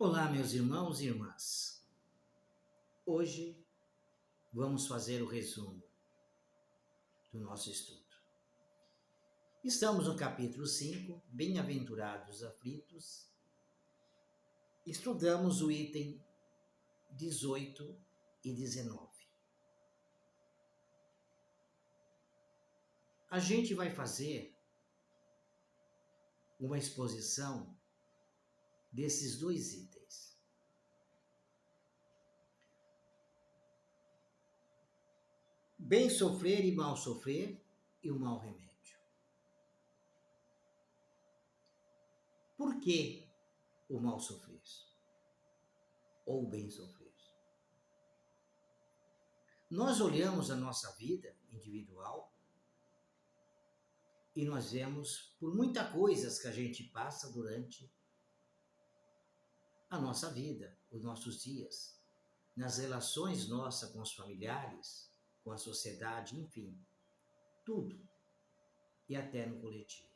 Olá, meus irmãos e irmãs. Hoje vamos fazer o resumo do nosso estudo. Estamos no capítulo 5, Bem-aventurados aflitos. Estudamos o item 18 e 19. A gente vai fazer uma exposição desses dois itens. Bem sofrer e mal sofrer e o mau remédio. Por que o mal sofrer? Ou o bem sofrer? Nós olhamos a nossa vida individual e nós vemos por muitas coisas que a gente passa durante a nossa vida, os nossos dias, nas relações nossas com os familiares, com a sociedade, enfim, tudo, e até no coletivo.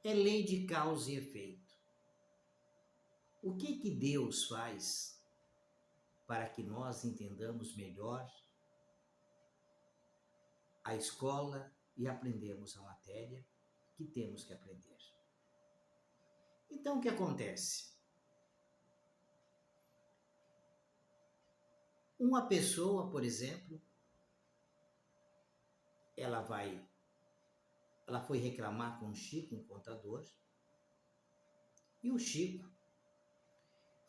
É lei de causa e efeito. O que Deus faz para que nós entendamos melhor a escola e aprendemos a matéria que temos que aprender? Então, o que acontece? Uma pessoa, por exemplo, ela foi reclamar com o Chico, um contador, e o Chico,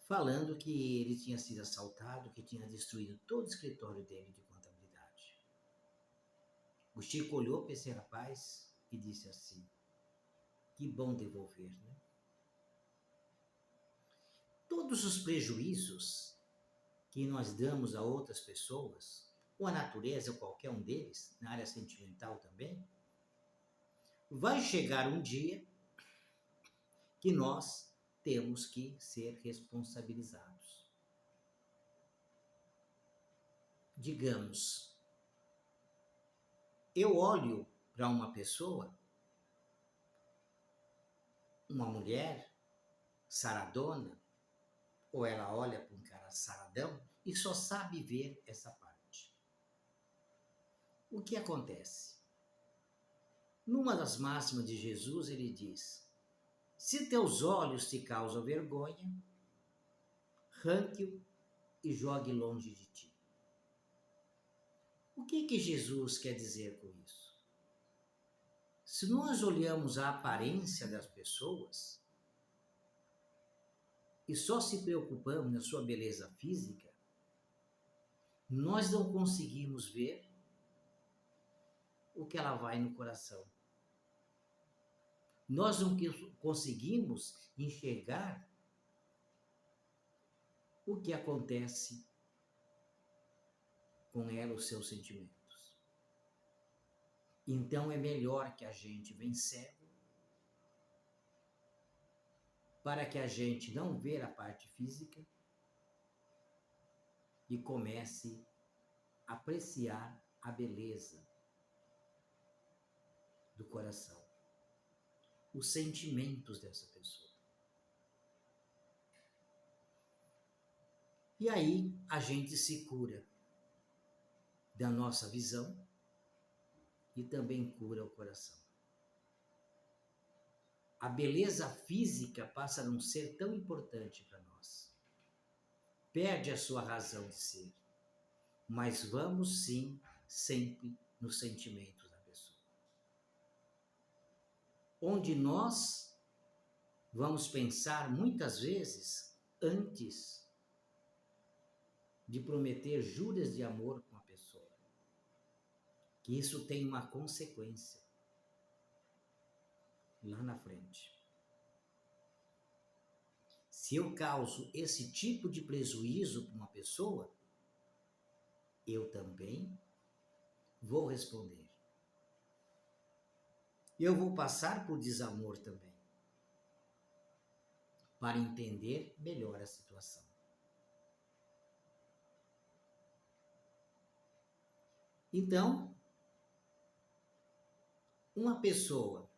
falando que ele tinha sido assaltado, que tinha destruído todo o escritório dele de contabilidade. O Chico olhou para esse rapaz e disse assim: que bom devolver, né? Todos os prejuízos que nós damos a outras pessoas, ou a natureza, ou qualquer um deles, na área sentimental também, vai chegar um dia que nós temos que ser responsabilizados. Digamos, eu olho para uma pessoa, uma mulher saradona, ou ela olha para um cara saradão e só sabe ver essa parte. O que acontece? Numa das máximas de Jesus, ele diz: se teus olhos te causam vergonha, arranque-o e jogue longe de ti. O que Jesus quer dizer com isso? Se nós olhamos a aparência das pessoas e só se preocupamos na sua beleza física, nós não conseguimos ver o que ela vai no coração. Nós não conseguimos enxergar o que acontece com ela, os seus sentimentos. Então é melhor que a gente venha cego para que a gente não veja a parte física e comece a apreciar a beleza do coração, os sentimentos dessa pessoa. E aí a gente se cura da nossa visão e também cura o coração. A beleza física passa a não ser tão importante para nós. Perde a sua razão de ser. Mas vamos sim, sempre nos sentimentos da pessoa. Onde nós vamos pensar muitas vezes antes de prometer juras de amor com a pessoa. Que isso tem uma consequência lá na frente. Se eu causo esse tipo de prejuízo para uma pessoa, eu também vou responder. Eu vou passar por desamor também, para entender melhor a situação. Então, uma pessoa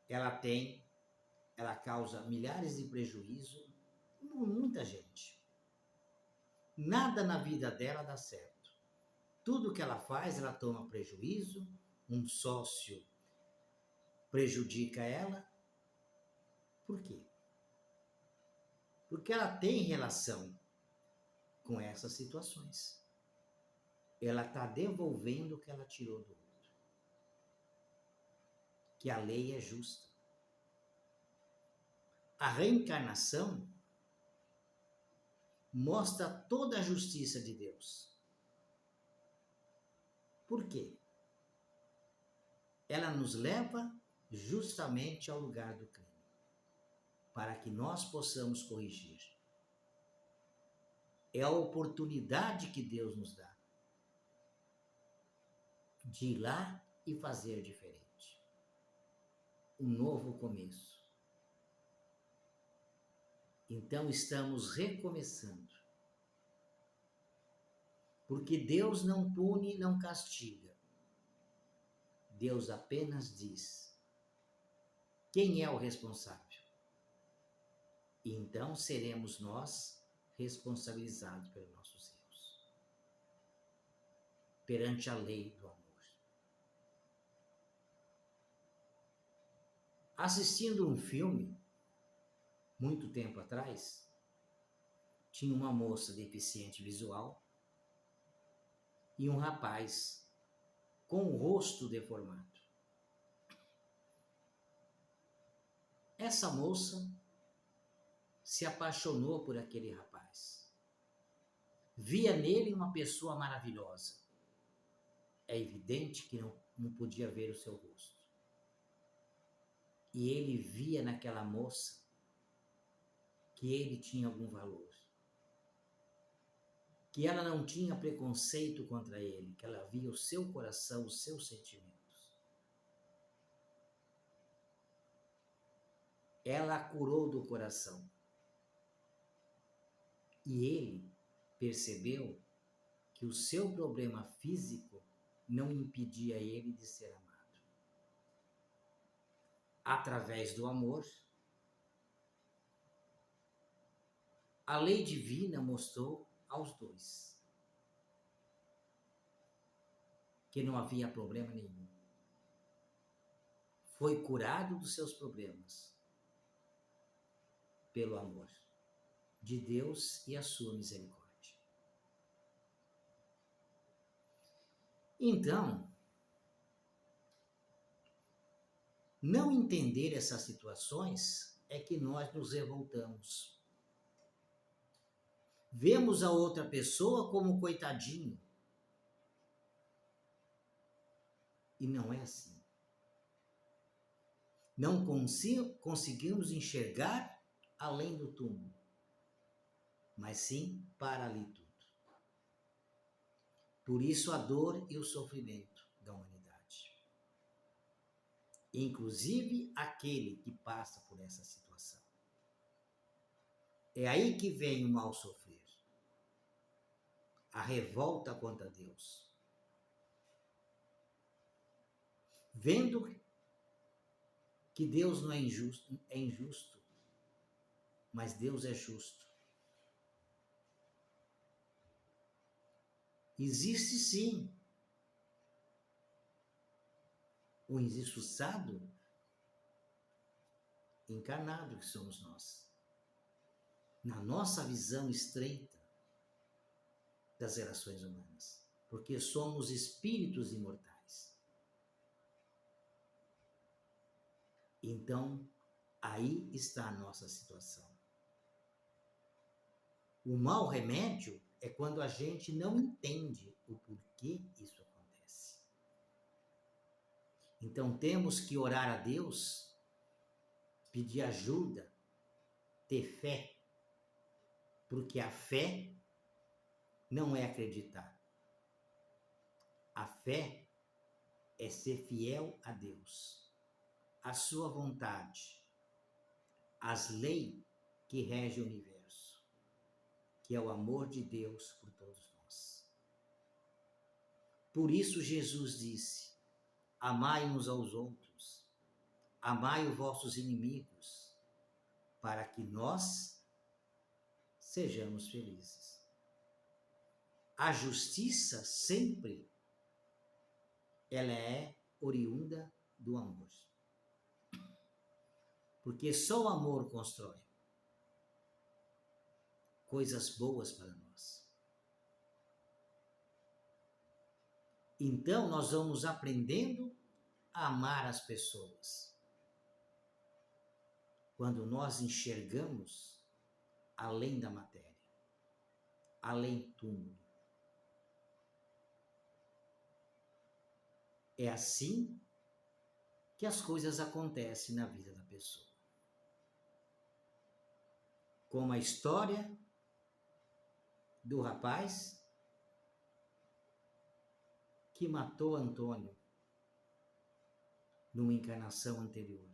ela causa milhares de prejuízos em muita gente. Nada na vida dela dá certo. Tudo que ela faz, ela toma prejuízo, um sócio prejudica ela. Por quê? Porque ela tem relação com essas situações. Ela está devolvendo o que ela tirou do outro. Que a lei é justa. A reencarnação mostra toda a justiça de Deus. Por quê? Ela nos leva justamente ao lugar do crime, para que nós possamos corrigir. É a oportunidade que Deus nos dá de ir lá e fazer diferente. Um novo começo. Então estamos recomeçando. Porque Deus não pune, não castiga. Deus apenas diz quem é o responsável. E então seremos nós responsabilizados pelos nossos erros. Perante a lei do amor. Assistindo um filme, muito tempo atrás, tinha uma moça deficiente visual e um rapaz com o rosto deformado. Essa moça se apaixonou por aquele rapaz. Via nele uma pessoa maravilhosa. É evidente que não podia ver o seu rosto. E ele via naquela moça que ele tinha algum valor. Que ela não tinha preconceito contra ele, que ela via o seu coração, os seus sentimentos. Ela a curou do coração. E ele percebeu que o seu problema físico não impedia ele de ser amado. Através do amor, a lei divina mostrou aos dois que não havia problema nenhum. Foi curado dos seus problemas pelo amor de Deus e a sua misericórdia. Então, não entender essas situações é que nós nos revoltamos. Vemos a outra pessoa como coitadinho. E não é assim. Não conseguimos enxergar além do túmulo, mas sim para ali tudo. Por isso a dor e o sofrimento da humanidade. Inclusive aquele que passa por essa situação. É aí que vem o mal sofrer. A revolta contra Deus. Vendo que Deus não é injusto, mas Deus é justo. Existe sim o injustiçado encarnado que somos nós. Na nossa visão estreita das relações humanas, porque somos espíritos imortais. Então, aí está a nossa situação. O mau remédio é quando a gente não entende o porquê isso acontece. Então, temos que orar a Deus, pedir ajuda, ter fé, porque a fé não é acreditar. A fé é ser fiel a Deus, a sua vontade, as leis que regem o universo, que é o amor de Deus por todos nós. Por isso Jesus disse: amai uns aos outros, amai os vossos inimigos, para que nós sejamos felizes. A justiça sempre ela é oriunda do amor. Porque só o amor constrói coisas boas para nós. Então, nós vamos aprendendo a amar as pessoas. Quando nós enxergamos além da matéria, além do túmulo. É assim que as coisas acontecem na vida da pessoa. Como a história do rapaz que matou Antônio numa encarnação anterior.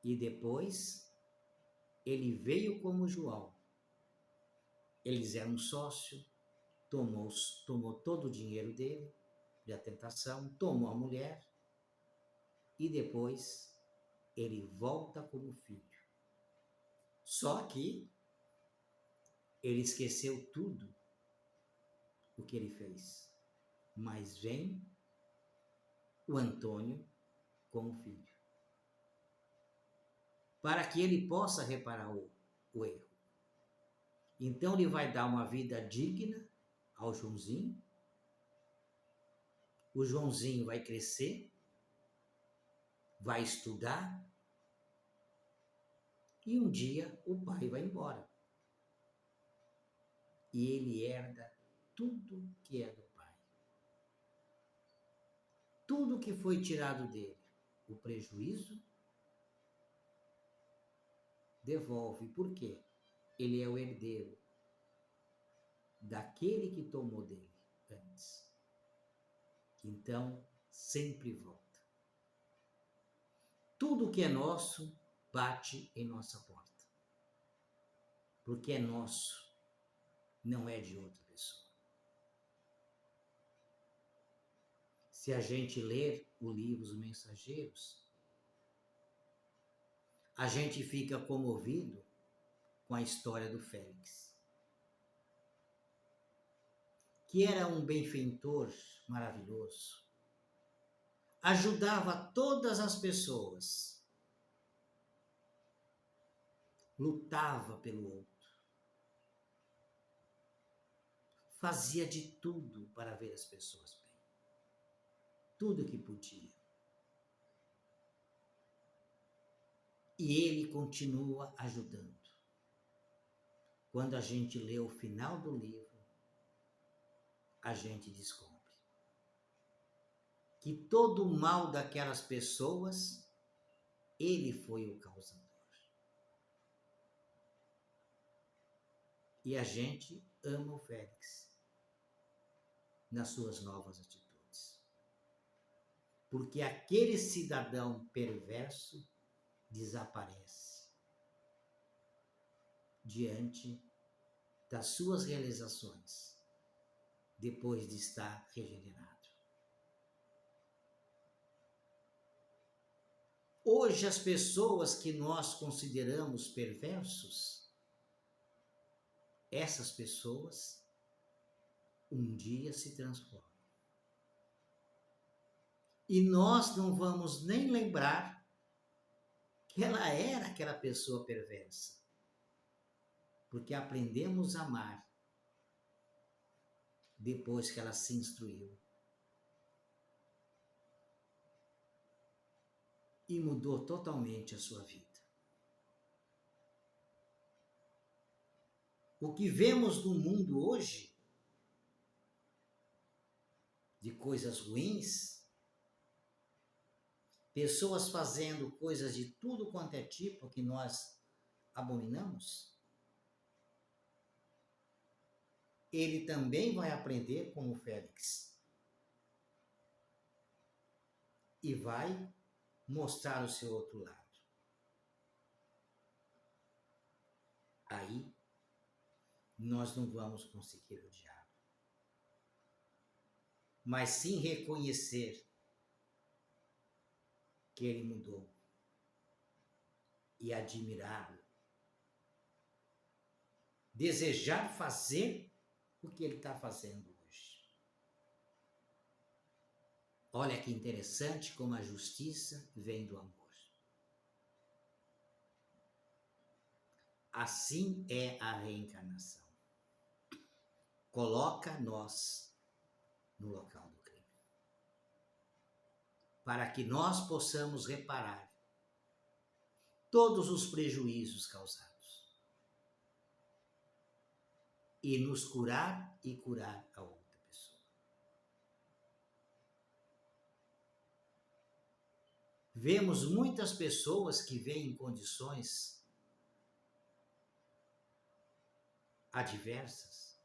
E depois ele veio como João. Eles eram sócios, tomou todo o dinheiro dele, da tentação, tomou a mulher e depois ele volta como filho. Só que ele esqueceu tudo o que ele fez. Mas vem o Antônio como filho. Para que ele possa reparar o erro. Então ele vai dar uma vida digna ao Joãozinho. O Joãozinho vai crescer, vai estudar, e um dia o pai vai embora. E ele herda tudo que é do pai. Tudo que foi tirado dele, o prejuízo, devolve. Por quê? Ele é o herdeiro daquele que tomou dele antes. Então, sempre volta. Tudo que é nosso bate em nossa porta. Porque é nosso, não é de outra pessoa. Se a gente ler o livro Os Mensageiros, a gente fica comovido com a história do Félix, que era um benfeitor maravilhoso, ajudava todas as pessoas, lutava pelo outro, fazia de tudo para ver as pessoas bem, tudo que podia. E ele continua ajudando. Quando a gente lê o final do livro, a gente descobre que todo o mal daquelas pessoas, ele foi o causador. E a gente ama o Félix nas suas novas atitudes. Porque aquele cidadão perverso desaparece diante das suas realizações, depois de estar regenerado. Hoje, as pessoas que nós consideramos perversos, essas pessoas um dia se transformam. E nós não vamos nem lembrar que ela era aquela pessoa perversa. Porque aprendemos a amar depois que ela se instruiu. E mudou totalmente a sua vida. O que vemos no mundo hoje, de coisas ruins, pessoas fazendo coisas de tudo quanto é tipo que nós abominamos, ele também vai aprender como o Félix. E vai mostrar o seu outro lado. Aí, nós não vamos conseguir odiar. Mas sim reconhecer que ele mudou e admirá-lo. Desejar fazer o que ele está fazendo hoje. Olha que interessante como a justiça vem do amor. Assim é a reencarnação. Coloca nós no local do crime. Para que nós possamos reparar todos os prejuízos causados. E nos curar e curar a outra pessoa. Vemos muitas pessoas que vêm em condições adversas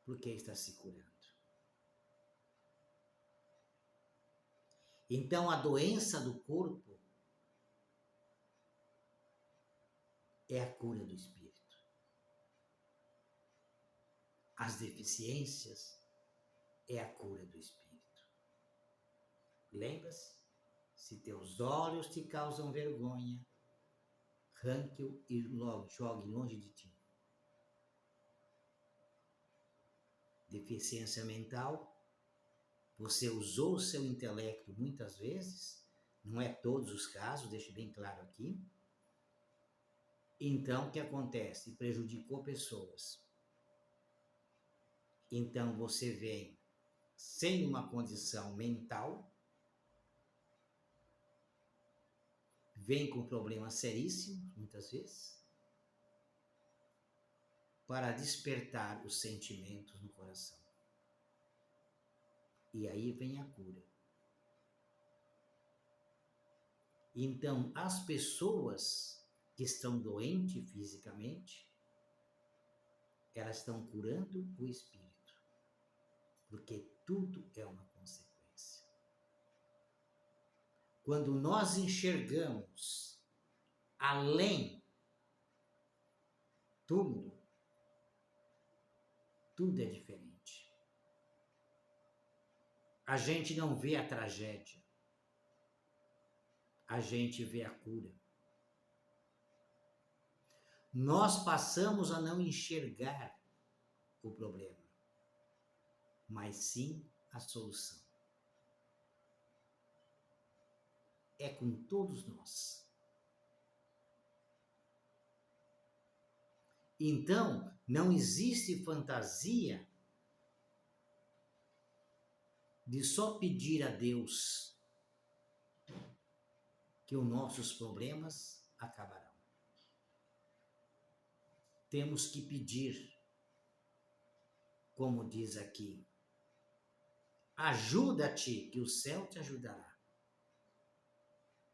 porque está se curando. Então a doença do corpo é a cura do espírito. As deficiências é a cura do espírito. Lembra-se? Se teus olhos te causam vergonha, arranque-o e logo jogue longe de ti. Deficiência mental, você usou o seu intelecto muitas vezes, não é todos os casos, deixe bem claro aqui. Então, o que acontece? Prejudicou pessoas. Então, você vem sem uma condição mental, vem com problemas seríssimos, muitas vezes, para despertar os sentimentos no coração. E aí vem a cura. Então, as pessoas que estão doentes fisicamente, elas estão curando o espírito, porque tudo é uma consequência. Quando nós enxergamos além tudo é diferente. A gente não vê a tragédia, a gente vê a cura. Nós passamos a não enxergar o problema, mas sim a solução. É com todos nós. Então, não existe fantasia de só pedir a Deus que os nossos problemas acabarão. Temos que pedir, como diz aqui, ajuda-te que o céu te ajudará.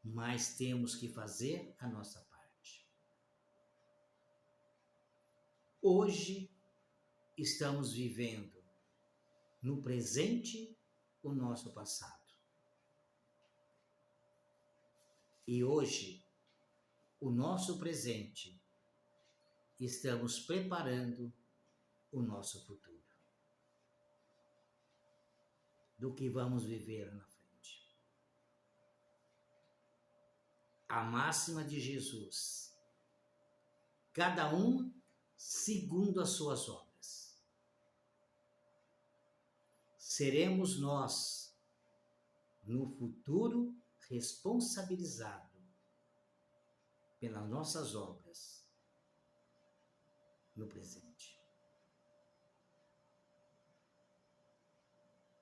Mas temos que fazer a nossa parte. Hoje estamos vivendo no presente o nosso passado. E hoje, o nosso presente, estamos preparando o nosso futuro. Do que vamos viver na frente. A máxima de Jesus. Cada um segundo as suas obras. Seremos nós, no futuro, responsabilizados pelas nossas obras no presente.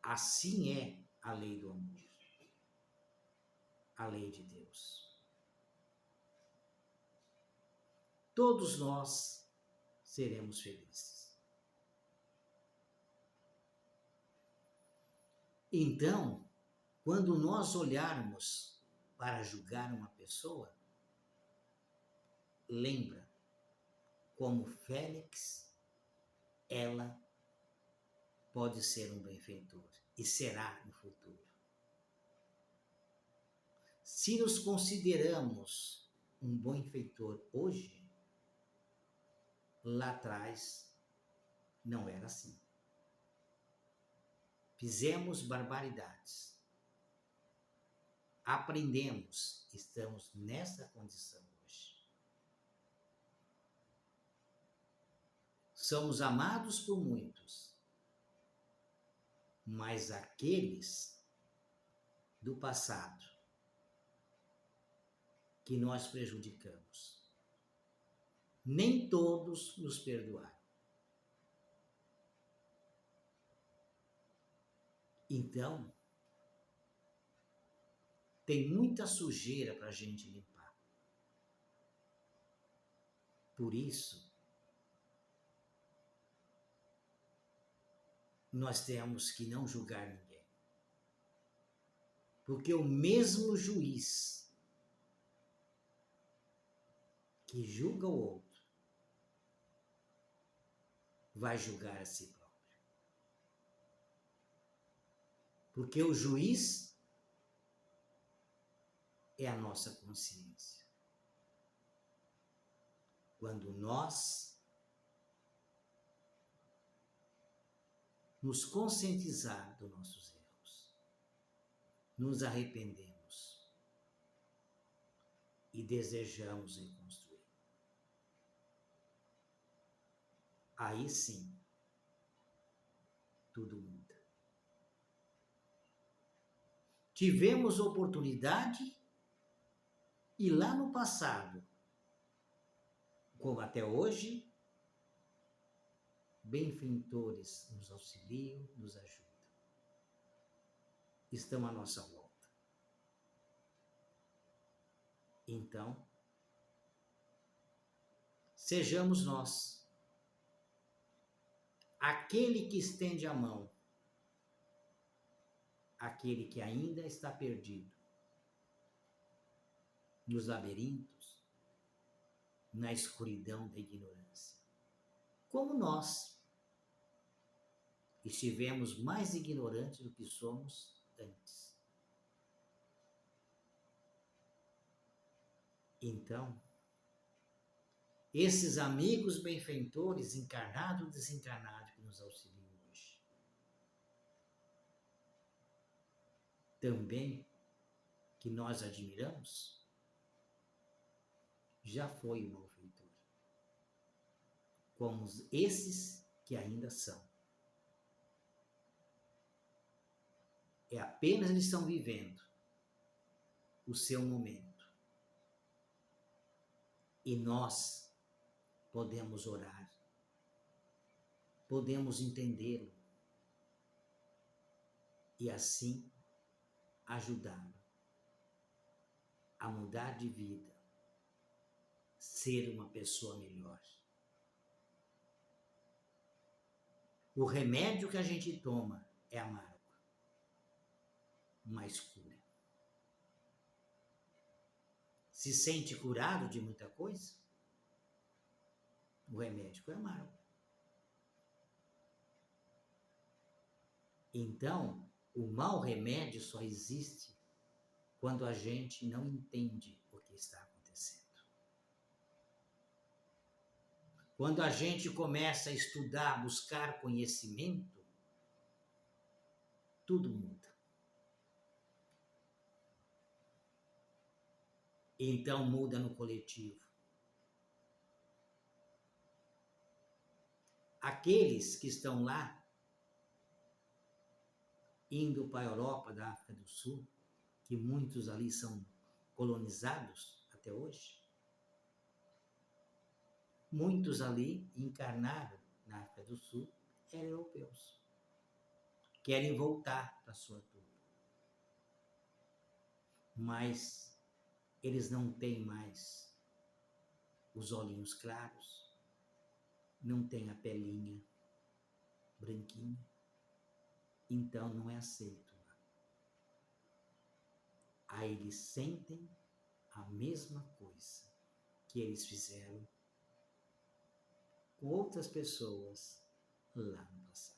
Assim é a lei do amor, a lei de Deus. Todos nós seremos felizes. Então, quando nós olharmos para julgar uma pessoa, lembra como Félix, ela pode ser um benfeitor e será no futuro. Se nos consideramos um benfeitor hoje, lá atrás não era assim. Fizemos barbaridades. aprendemos, estamos nessa condição hoje. Somos amados por muitos, mas aqueles do passado que nós prejudicamos, nem todos nos perdoaram. Então, tem muita sujeira para a gente limpar. Por isso, nós temos que não julgar ninguém. Porque o mesmo juiz que julga o outro vai julgar a si próprio. Porque o juiz é a nossa consciência. Quando nós nos conscientizar dos nossos erros, nos arrependemos e desejamos reconstruir. Aí sim, tudo muda. Tivemos oportunidade e lá no passado, como até hoje, benfeitores nos auxiliam, nos ajudam. Estão à nossa volta. Então, sejamos nós aquele que estende a mão, aquele que ainda está perdido nos labirintos, na escuridão da ignorância. Como nós estivemos mais ignorantes do que somos antes. Então, esses amigos benfeitores, encarnados e desencarnados, que nos auxiliam hoje, também que nós admiramos, já foi um malfeitor, como esses que ainda são. É apenas eles estão vivendo o seu momento. E nós podemos orar, podemos entendê-lo e assim ajudá-lo a mudar de vida, ser uma pessoa melhor. O remédio que a gente toma é amargo, mas cura. Se sente curado de muita coisa? O remédio é amargo. Então, o mau remédio só existe quando a gente não entende o que está acontecendo. Quando a gente começa a estudar, buscar conhecimento, tudo muda. Então muda no coletivo. Aqueles que estão lá, indo para a Europa, da África do Sul, que muitos ali são colonizados até hoje, muitos ali encarnaram na África do Sul, eram europeus. Querem voltar para a sua turma. Mas eles não têm mais os olhinhos claros, não têm a pelinha branquinha, então não é aceito lá. Aí eles sentem a mesma coisa que eles fizeram com outras pessoas lá no passado.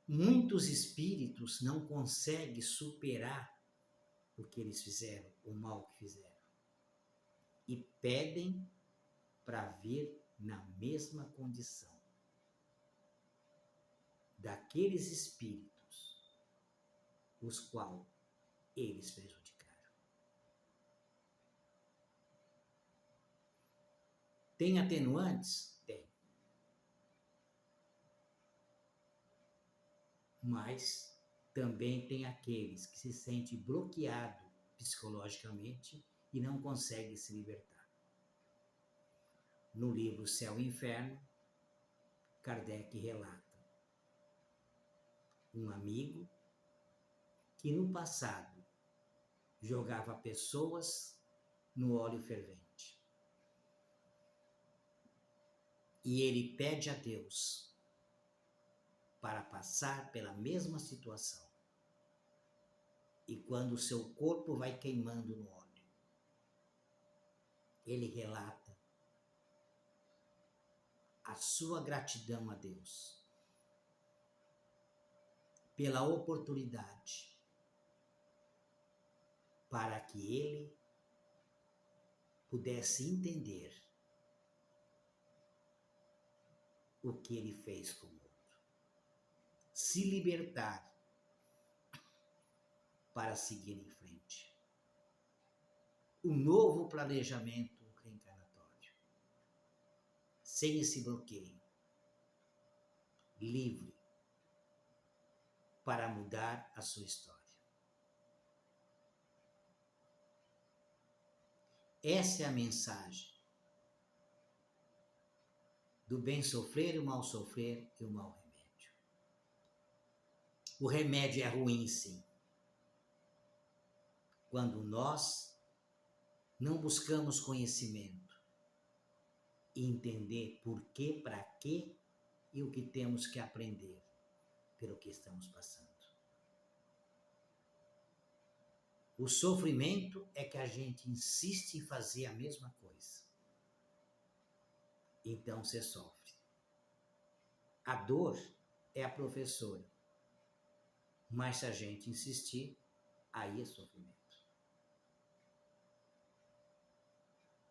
Muitos espíritos não conseguem superar o que eles fizeram, o mal que fizeram, e pedem para vir na mesma condição daqueles espíritos os qual eles prejudicaram. Tem atenuantes? Tem. Mas também tem aqueles que se sentem bloqueados psicologicamente e não conseguem se libertar. No livro Céu e Inferno, Kardec relata um amigo que no passado jogava pessoas no óleo fervente. E ele pede a Deus para passar pela mesma situação. E quando o seu corpo vai queimando no óleo, ele relata a sua gratidão a Deus pela oportunidade para que ele pudesse entender o que ele fez com o outro, se libertar para seguir em frente. Um novo planejamento reencarnatório, sem esse bloqueio, livre para mudar a sua história. Essa é a mensagem do bem sofrer, o mal sofrer e o mau remédio. O remédio é ruim, sim. Quando nós não buscamos conhecimento e entender por quê, para quê e o que temos que aprender pelo que estamos passando. O sofrimento é que a gente insiste em fazer a mesma coisa. Então você sofre. A dor é a professora. Mas se a gente insistir, aí é sofrimento.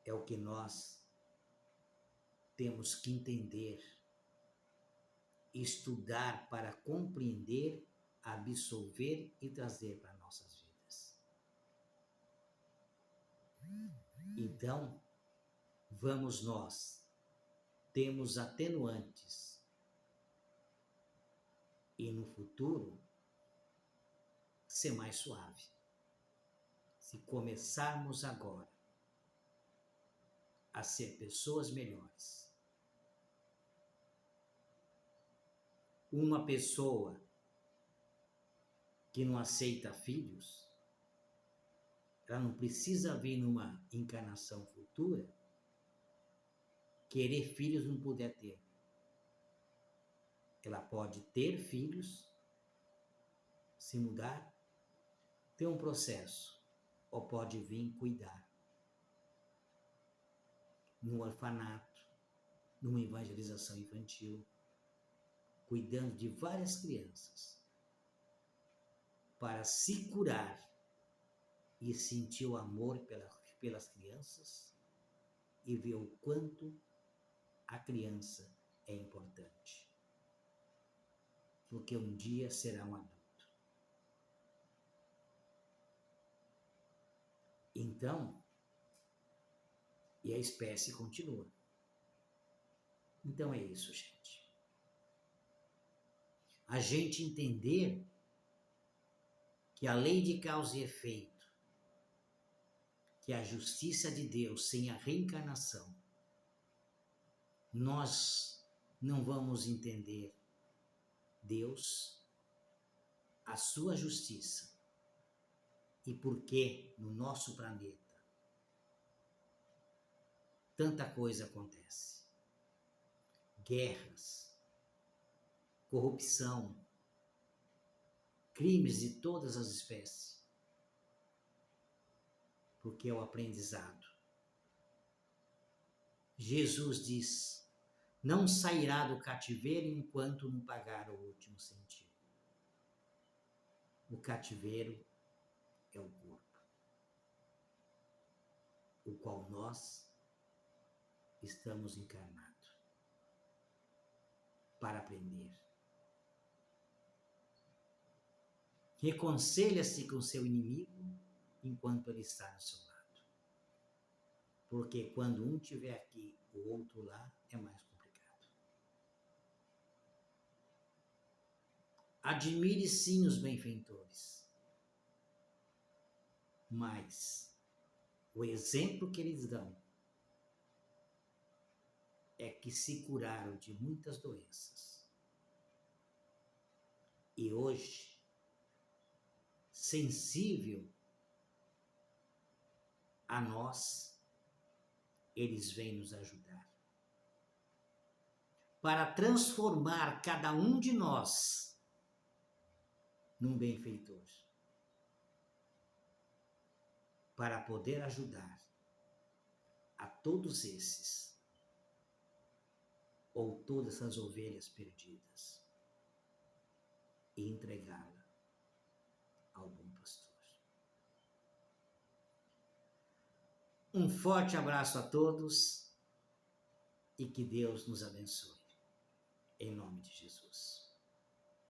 É o que nós temos que entender, estudar para compreender, absorver e trazer para nossas vidas. Então, vamos nós, temos atenuantes e no futuro ser mais suave. Se começarmos agora a ser pessoas melhores. Uma pessoa que não aceita filhos, ela não precisa vir numa encarnação futura querer filhos não puder ter. Ela pode ter filhos, se mudar, ter um processo, ou pode vir cuidar num orfanato, numa evangelização infantil, cuidando de várias crianças, para se curar e sentir o amor pelas crianças e ver o quanto a criança é importante. Porque um dia será um adulto. Então, e a espécie continua. Então é isso, gente. A gente entender que a lei de causa e efeito, que a justiça de Deus sem a reencarnação, nós não vamos entender Deus, a sua justiça e por que no nosso planeta tanta coisa acontece. Guerras, corrupção, crimes de todas as espécies. Porque é o aprendizado. Jesus diz: não sairá do cativeiro enquanto não pagar o último centavo. O cativeiro é o corpo, o qual nós estamos encarnados para aprender. Reconselha-se com seu inimigo enquanto ele está no seu lado. Porque quando um estiver aqui, o outro lá, é mais complicado. Admire sim os benfeitores, mas o exemplo que eles dão é que se curaram de muitas doenças. E hoje, sensível a nós, eles vêm nos ajudar. Para transformar cada um de nós num benfeitor. Para poder ajudar a todos esses, ou todas as ovelhas perdidas, e entregá-la ao bom pastor. Um forte abraço a todos e que Deus nos abençoe. Em nome de Jesus.